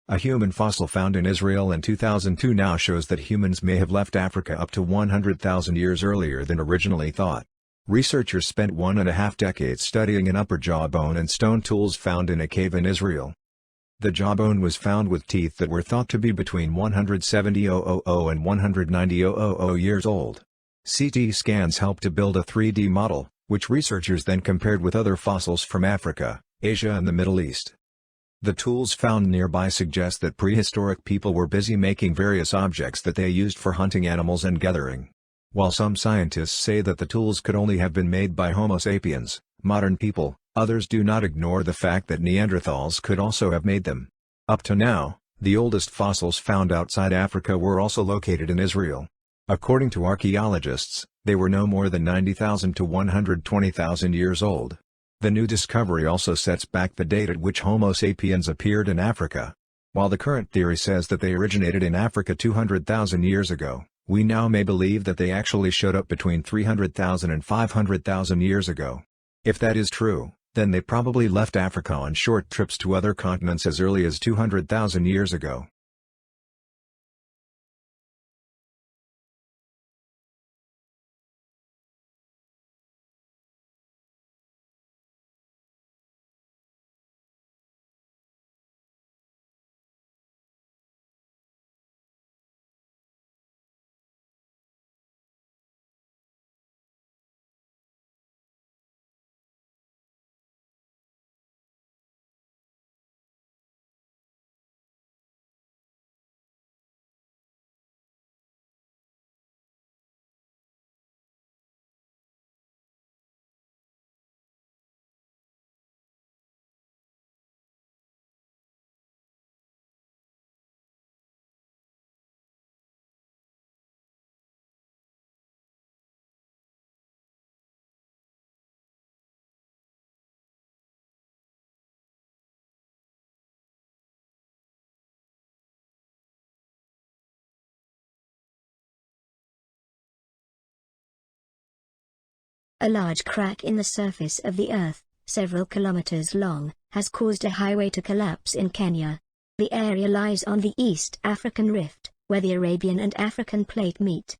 A human fossil found in Israel in 2002 now shows that humans may have left Africa up to 100,000 years earlier than originally thought. Researchers spent 1.5 decades studying an upper jawbone and stone tools found in a cave in Israel. The jawbone was found with teeth that were thought to be between 170,000 and 190,000 years old. CT scans helped to build a 3D model, which researchers then compared with other fossils from Africa, Asia and the Middle East. The tools found nearby suggest that prehistoric people were busy making various objects that they used for hunting animals and gathering. While some scientists say that the tools could only have been made by Homo sapiens, modern people, others do not ignore the fact that Neanderthals could also have made them. Up to now, the oldest fossils found outside Africa were also located in Israel. According to archaeologists, they were no more than 90,000 to 120,000 years old. The new discovery also sets back the date at which Homo sapiens appeared in Africa. While the current theory says that they originated in Africa 200,000 years ago, we now may believe that they actually showed up between 300,000 and 500,000 years ago. If that is true, then they probably left Africa on short trips to other continents as early as 200,000 years ago. A large crack in the surface of the Earth, several kilometers long, has caused a highway to collapse in Kenya. The area lies on the East African Rift, where the Arabian and African plate meet.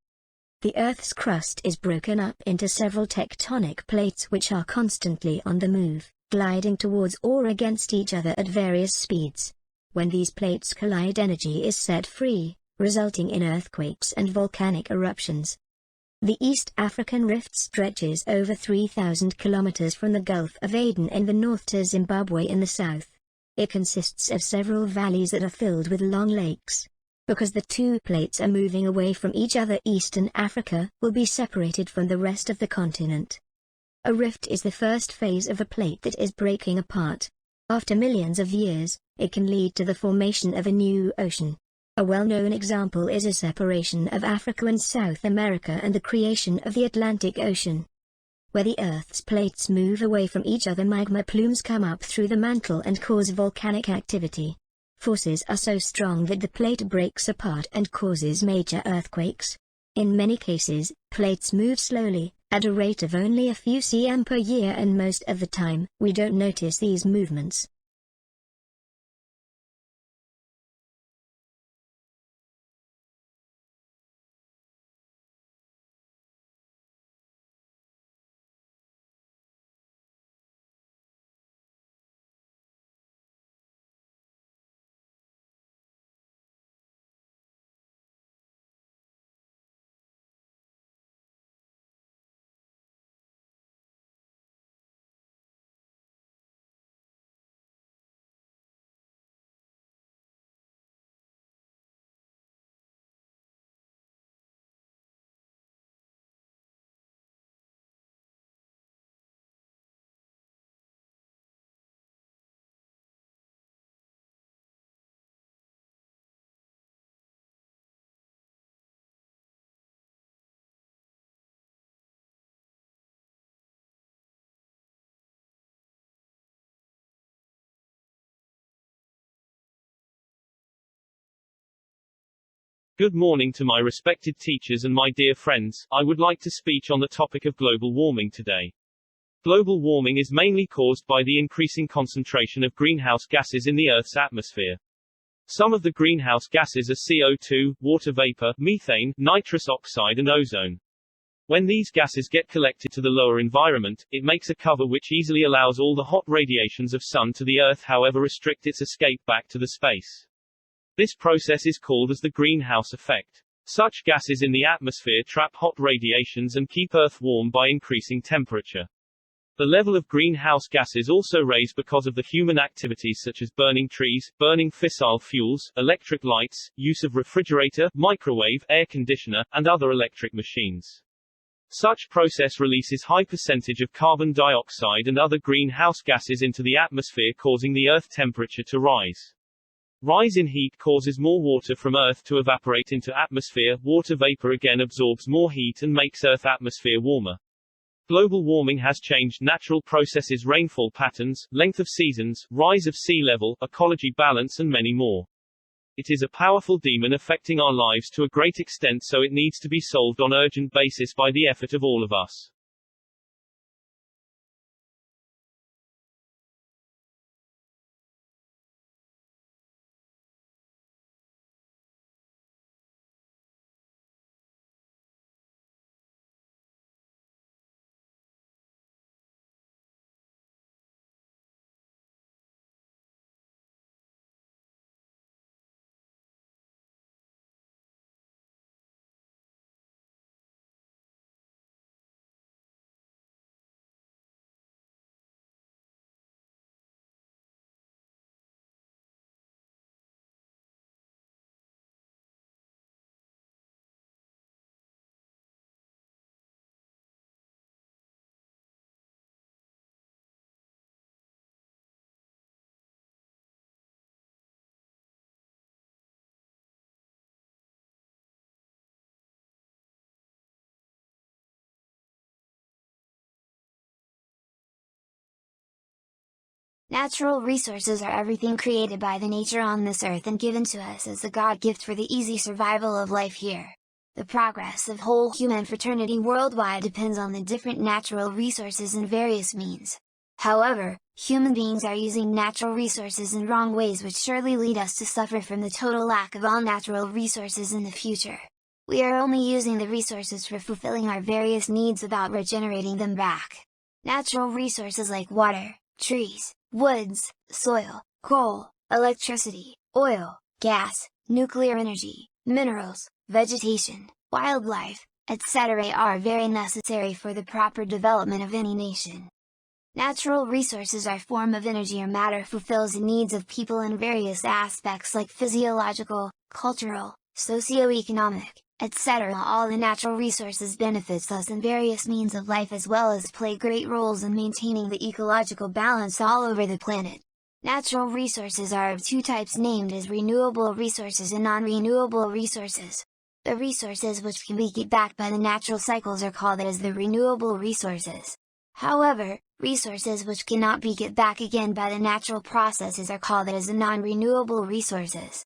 The Earth's crust is broken up into several tectonic plates which are constantly on the move, gliding towards or against each other at various speeds. When these plates collide, energy is set free, resulting in earthquakes and volcanic eruptions. The East African Rift stretches over 3,000 kilometers from the Gulf of Aden in the north to Zimbabwe in the south. It consists of several valleys that are filled with long lakes. Because the two plates are moving away from each other, eastern Africa will be separated from the rest of the continent. A rift is the first phase of a plate that is breaking apart. After millions of years, it can lead to the formation of a new ocean. A well-known example is a separation of Africa and South America and the creation of the Atlantic Ocean. Where the Earth's plates move away from each other, magma plumes come up through the mantle and cause volcanic activity. Forces are so strong that the plate breaks apart and causes major earthquakes. In many cases, plates move slowly, at a rate of only a few cm per year, and most of the time, we don't notice these movements. Good morning to my respected teachers and my dear friends. I would like to speak on the topic of global warming today. Global warming is mainly caused by the increasing concentration of greenhouse gases in the Earth's atmosphere. Some of the greenhouse gases are CO2, water vapor, methane, nitrous oxide and ozone. When these gases get collected to the lower environment, it makes a cover which easily allows all the hot radiations of sun to the Earth, however restrict its escape back to the space. This process is called as the greenhouse effect. Such gases in the atmosphere trap hot radiations and keep Earth warm by increasing temperature. The level of greenhouse gases also raise because of the human activities such as burning trees, burning fissile fuels, electric lights, use of refrigerator, microwave, air conditioner, and other electric machines. Such process releases high percentage of carbon dioxide and other greenhouse gases into the atmosphere, causing the Earth temperature to rise. Rise in heat causes more water from Earth to evaporate into atmosphere. Water vapor again absorbs more heat and makes Earth atmosphere warmer. Global warming has changed natural processes, rainfall patterns, length of seasons, rise of sea level, ecology balance and many more. It is a powerful demon affecting our lives to a great extent, so it needs to be solved on urgent basis by the effort of all of us. Natural resources are everything created by the nature on this earth and given to us as a God gift for the easy survival of life here. The progress of whole human fraternity worldwide depends on the different natural resources and various means. However, human beings are using natural resources in wrong ways, which surely lead us to suffer from the total lack of all natural resources in the future. We are only using the resources for fulfilling our various needs without regenerating them back. Natural resources like water, trees, woods, soil, coal, electricity, oil, gas, nuclear energy, minerals, vegetation, wildlife, etc. are very necessary for the proper development of any nation. Natural resources are form of energy or matter, fulfills the needs of people in various aspects like physiological, cultural, socio-economic, etc. All the natural resources benefits us in various means of life, as well as play great roles in maintaining the ecological balance all over the planet. Natural resources are of two types, named as renewable resources and non-renewable resources. The resources which can be get back by the natural cycles are called as the renewable resources. However, resources which cannot be get back again by the natural processes are called as the non-renewable resources.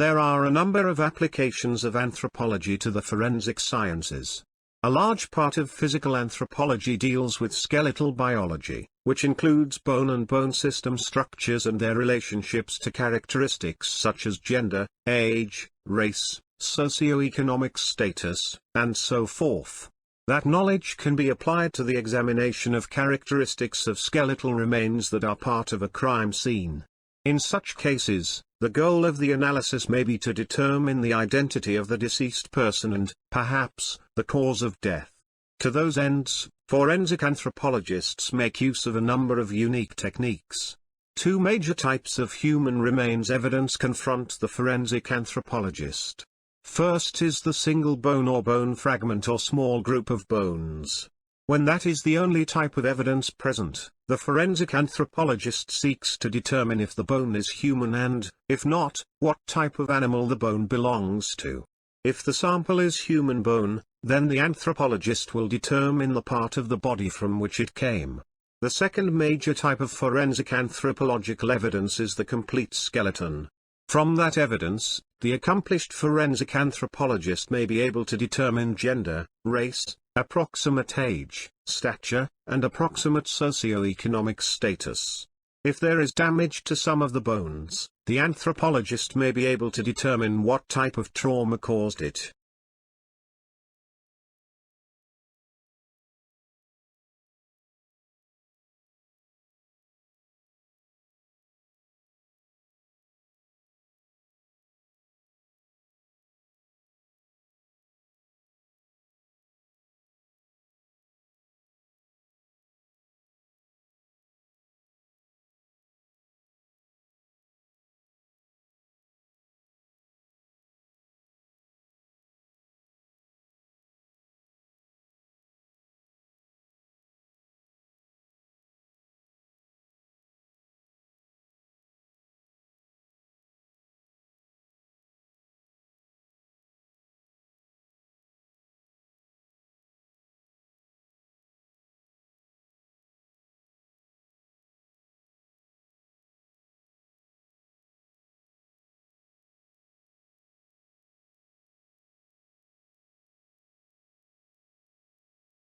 There are a number of applications of anthropology to the forensic sciences. A large part of physical anthropology deals with skeletal biology, which includes bone and bone system structures and their relationships to characteristics such as gender, age, race, socioeconomic status, and so forth. That knowledge can be applied to the examination of characteristics of skeletal remains that are part of a crime scene. In such cases, the goal of the analysis may be to determine the identity of the deceased person and, perhaps, the cause of death. To those ends, forensic anthropologists make use of a number of unique techniques. Two major types of human remains evidence confront the forensic anthropologist. First is the single bone or bone fragment or small group of bones. When that is the only type of evidence present, the forensic anthropologist seeks to determine if the bone is human and, if not, what type of animal the bone belongs to. If the sample is human bone, then the anthropologist will determine the part of the body from which it came. The second major type of forensic anthropological evidence is the complete skeleton. From that evidence, the accomplished forensic anthropologist may be able to determine gender, race, approximate age, stature, and approximate socio-economic status. If there is damage to some of the bones, the anthropologist may be able to determine what type of trauma caused it.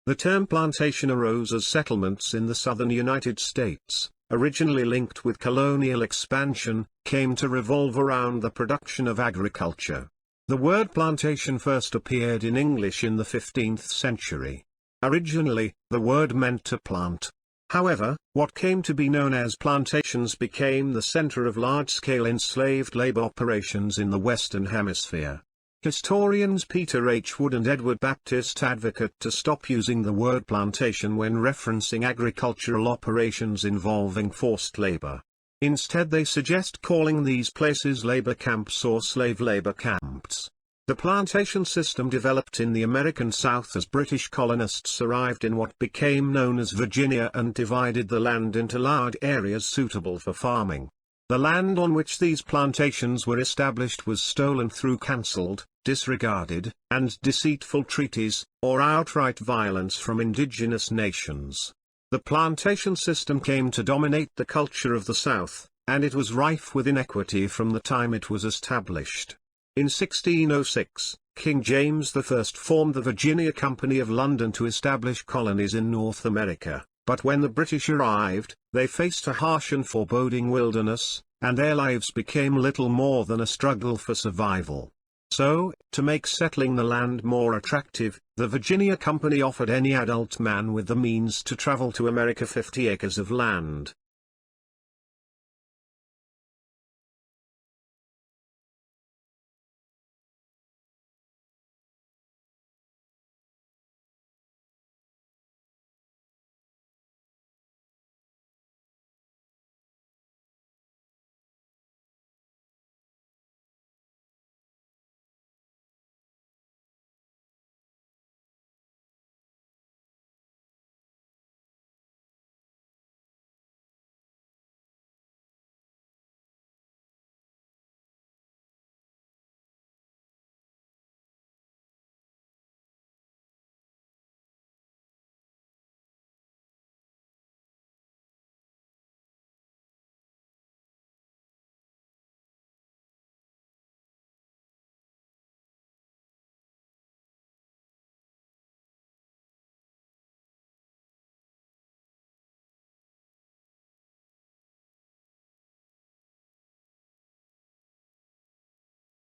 The term plantation arose as settlements in the southern United States, originally linked with colonial expansion, came to revolve around the production of agriculture. The word plantation first appeared in English in the 15th century. Originally, the word meant to plant. However, what came to be known as plantations became the center of large-scale enslaved labor operations in the Western Hemisphere. Historians Peter H. Wood and Edward Baptist advocate to stop using the word plantation when referencing agricultural operations involving forced labor. Instead they suggest calling these places labor camps or slave labor camps. The plantation system developed in the American South as British colonists arrived in what became known as Virginia and divided the land into large areas suitable for farming. The land on which these plantations were established was stolen through cancelled, disregarded, and deceitful treaties, or outright violence from indigenous nations. The plantation system came to dominate the culture of the South, and it was rife with inequity from the time it was established. In 1606, King James I formed the Virginia Company of London to establish colonies in North America, but when the British arrived, they faced a harsh and foreboding wilderness, and their lives became little more than a struggle for survival. So, to make settling the land more attractive, the Virginia Company offered any adult man with the means to travel to America 50 acres of land.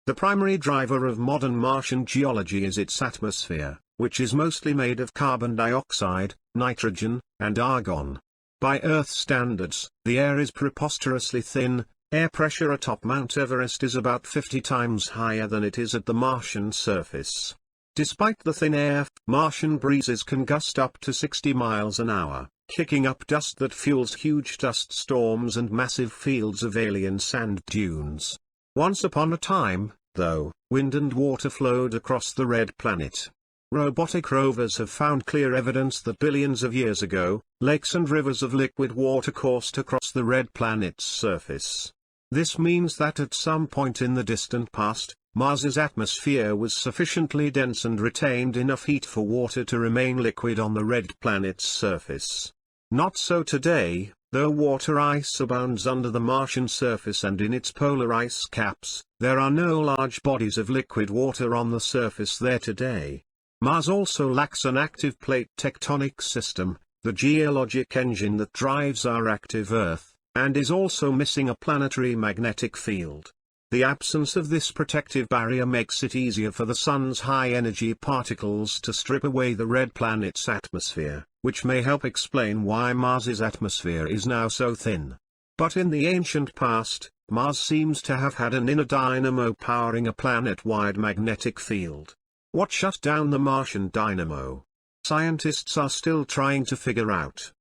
The primary driver of modern Martian geology is its atmosphere. which is mostly made of carbon dioxide, nitrogen, and argon. By Earth standards, the air is preposterously thin. Air pressure atop Mount Everest is about 50 times higher than it is at the Martian surface. Despite the thin air, Martian breezes can gust up to 60 miles an hour, kicking up dust that fuels huge dust storms and massive fields of alien sand dunes. Once upon a time, though, wind and water flowed across the red planet. Robotic rovers have found clear evidence that billions of years ago, lakes and rivers of liquid water coursed across the red planet's surface. This means that at some point in the distant past, Mars's atmosphere was sufficiently dense and retained enough heat for water to remain liquid on the red planet's surface. Not so today, though water ice abounds under the Martian surface and in its polar ice caps. There are no large bodies of liquid water on the surface there today. Mars also lacks an active plate tectonic system, the geologic engine that drives our active Earth, and is also missing a planetary magnetic field. The absence of this protective barrier makes it easier for the Sun's high-energy particles to strip away the red planet's atmosphere, which may help explain why Mars's atmosphere is now so thin. But in the ancient past, Mars seems to have had an inner dynamo powering a planet-wide magnetic field. What shut down the Martian dynamo? Scientists are still trying to figure out.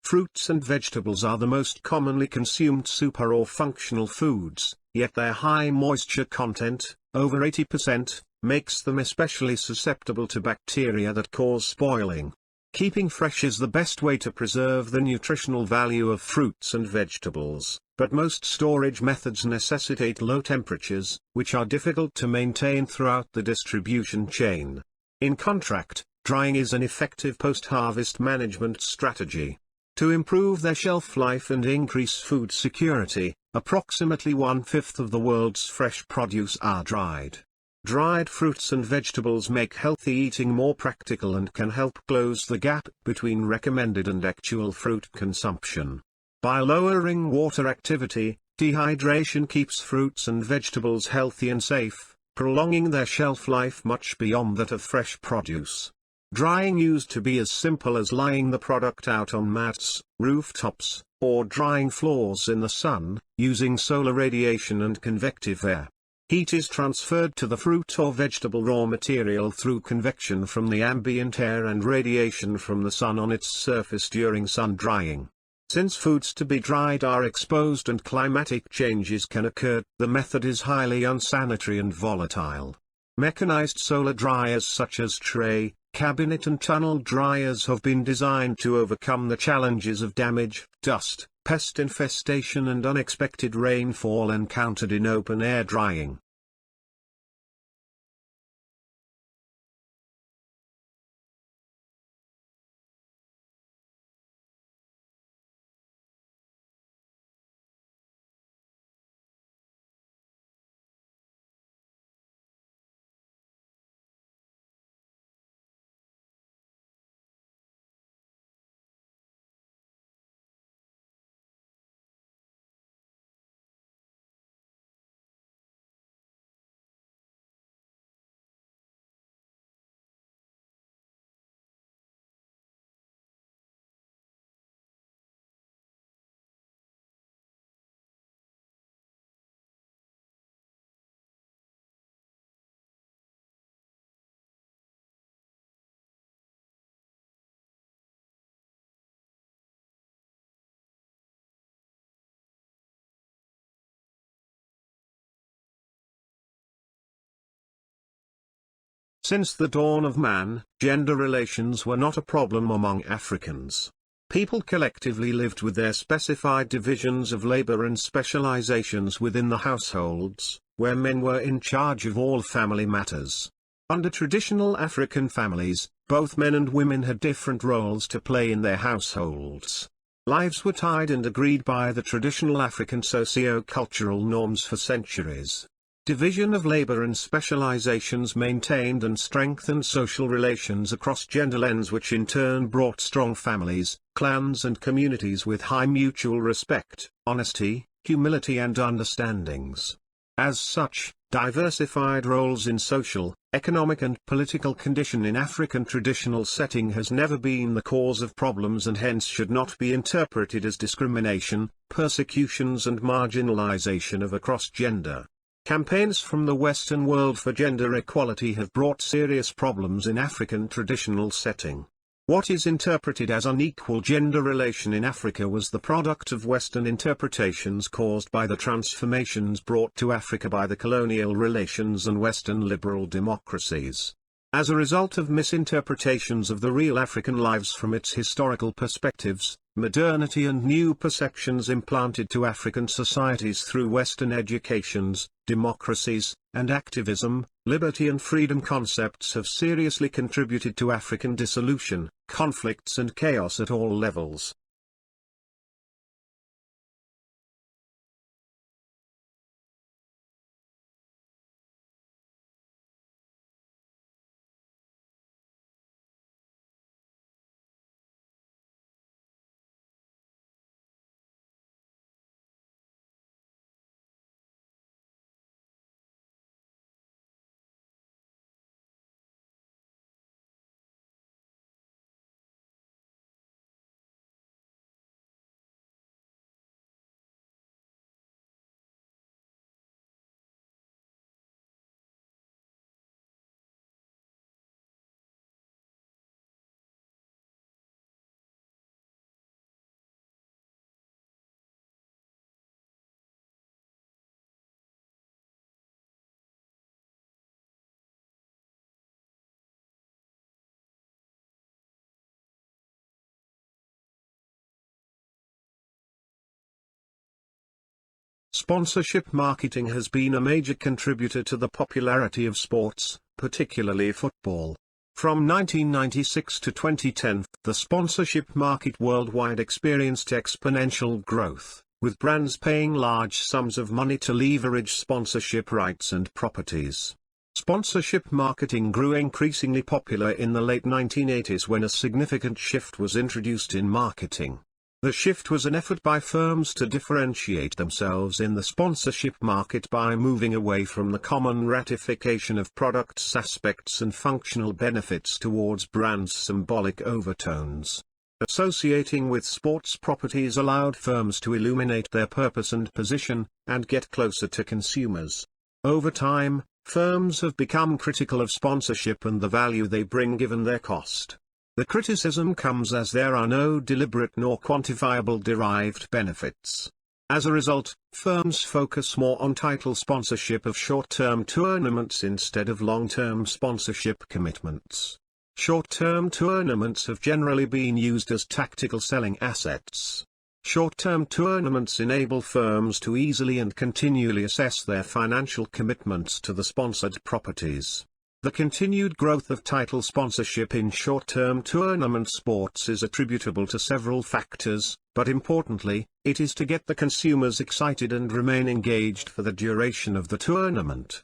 Fruits and vegetables are the most commonly consumed super or functional foods, yet their high moisture content, over 80%, makes them especially susceptible to bacteria that cause spoiling. Keeping fresh is the best way to preserve the nutritional value of fruits and vegetables, but most storage methods necessitate low temperatures, which are difficult to maintain throughout the distribution chain. In contrast, drying is an effective post-harvest management strategy. To improve their shelf life and increase food security, approximately 1/5 of the world's fresh produce are dried. Dried fruits and vegetables make healthy eating more practical and can help close the gap between recommended and actual fruit consumption. By lowering water activity, dehydration keeps fruits and vegetables healthy and safe, prolonging their shelf life much beyond that of fresh produce. Drying used to be as simple as lying the product out on mats, rooftops, or drying floors in the sun, using solar radiation and convective air. Heat is transferred to the fruit or vegetable raw material through convection from the ambient air and radiation from the sun on its surface during sun drying. Since foods to be dried are exposed and climatic changes can occur, the method is highly unsanitary and volatile. Mechanized solar dryers such as tray, cabinet and tunnel dryers have been designed to overcome the challenges of damage, dust, pest infestation and unexpected rainfall encountered in open-air drying. Since the dawn of man, gender relations were not a problem among Africans. People collectively lived with their specified divisions of labor and specializations within the households, where men were in charge of all family matters. Under traditional African families, both men and women had different roles to play in their households. Lives were tied and agreed by the traditional African socio-cultural norms for centuries. Division of labor and specializations maintained and strengthened social relations across gender lines, which in turn brought strong families, clans and communities with high mutual respect, honesty, humility and understandings. As such, diversified roles in social, economic and political condition in African traditional setting has never been the cause of problems and hence should not be interpreted as discrimination, persecutions and marginalization of across gender. Campaigns from the Western world for gender equality have brought serious problems in African traditional setting. What is interpreted as unequal gender relation in Africa was the product of Western interpretations caused by the transformations brought to Africa by the colonial relations and Western liberal democracies. As a result of misinterpretations of the real African lives from its historical perspectives, modernity and new perceptions implanted to African societies through Western educations, democracies, and activism, liberty and freedom concepts have seriously contributed to African dissolution, conflicts and chaos at all levels. Sponsorship marketing has been a major contributor to the popularity of sports, particularly football. From 1996 to 2010, the sponsorship market worldwide experienced exponential growth, with brands paying large sums of money to leverage sponsorship rights and properties. Sponsorship marketing grew increasingly popular in the late 1980s when a significant shift was introduced in marketing. The shift was an effort by firms to differentiate themselves in the sponsorship market by moving away from the common ratification of products' aspects and functional benefits towards brands' symbolic overtones. Associating with sports properties allowed firms to illuminate their purpose and position, and get closer to consumers. Over time, firms have become critical of sponsorship and the value they bring given their cost. The criticism comes as there are no deliberate nor quantifiable derived benefits. As a result, firms focus more on title sponsorship of short-term tournaments instead of long-term sponsorship commitments. Short-term tournaments have generally been used as tactical selling assets. Short-term tournaments enable firms to easily and continually assess their financial commitments to the sponsored properties. The continued growth of title sponsorship in short-term tournament sports is attributable to several factors, but importantly, it is to get the consumers excited and remain engaged for the duration of the tournament.